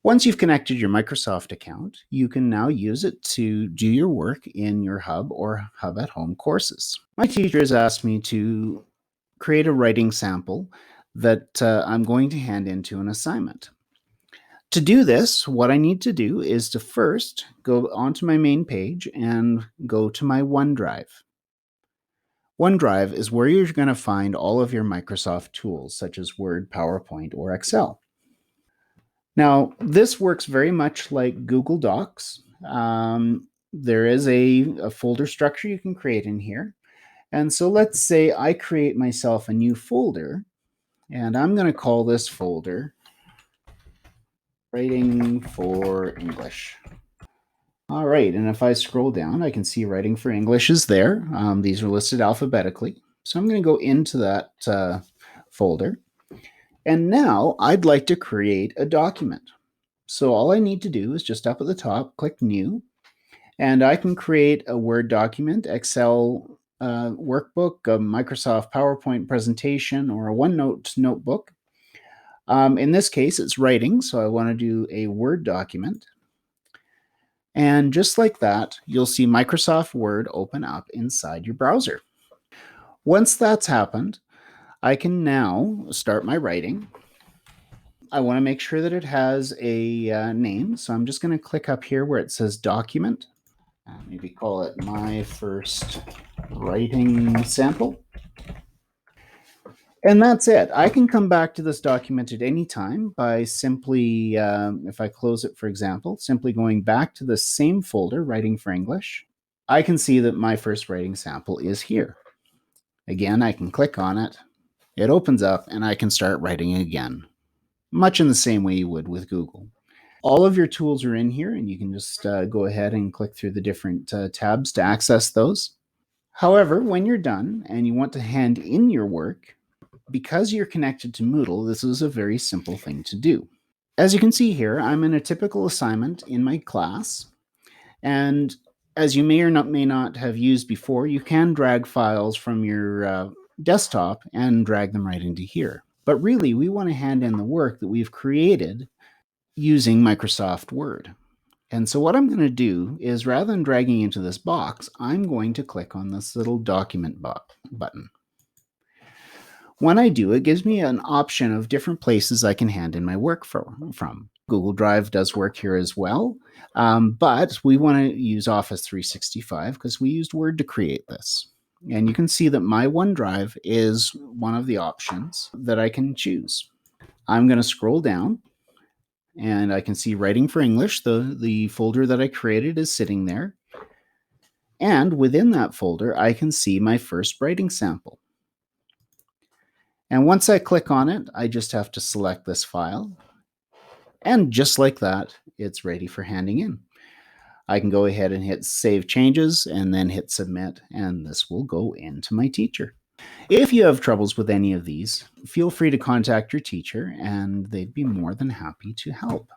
Once you've connected your Microsoft account, you can now use it to do your work in your Hub or Hub at Home courses. My teacher has asked me to create a writing sample that I'm going to hand into an assignment. To do this, what I need to do is to first go onto my main page and go to my OneDrive. OneDrive is where you're going to find all of your Microsoft tools, such as Word, PowerPoint, or Excel. Now, this works very much like Google Docs. There is a folder structure you can create in here. And so let's say I create myself a new folder, and I'm going to call this folder Writing for English. All right, and if I scroll down, I can see Writing for English is there. These are listed alphabetically. So I'm going to go into that folder. And now I'd like to create a document. So all I need to do is just up at the top, click New, and I can create a Word document, Excel workbook, a Microsoft PowerPoint presentation, or a OneNote notebook. In this case, it's writing, so I want to do a Word document. And just like that, you'll see Microsoft Word open up inside your browser. Once that's happened, I can now start my writing. I want to make sure that it has a name, so I'm just going to click up here where it says Document. Maybe call it My First Writing Sample. And that's it. I can come back to this document at any time by simply, if I close it, for example, simply going back to the same folder, Writing for English. I can see that my first writing sample is here. Again, I can click on it. It opens up and I can start writing again, much in the same way you would with Google. All of your tools are in here, and you can just go ahead and click through the different tabs to access those. However, when you're done and you want to hand in your work, because you're connected to Moodle, this is a very simple thing to do. As you can see here, I'm in a typical assignment in my class, and as you may or may not have used before, you can drag files from your desktop and drag them right into here. But really, we want to hand in the work that we've created using Microsoft Word. And so what I'm going to do is, rather than dragging into this box, I'm going to click on this little document button. When I do, it gives me an option of different places I can hand in my work from. Google Drive does work here as well, but we want to use Office 365 because we used Word to create this. And you can see that my OneDrive is one of the options that I can choose. I'm going to scroll down, and I can see Writing for English. The folder that I created is sitting there. And within that folder, I can see my first writing sample. And once I click on it, I just have to select this file. And just like that, it's ready for handing in. I can go ahead and hit Save Changes and then hit Submit, and this will go into my teacher. If you have troubles with any of these, feel free to contact your teacher, and they'd be more than happy to help.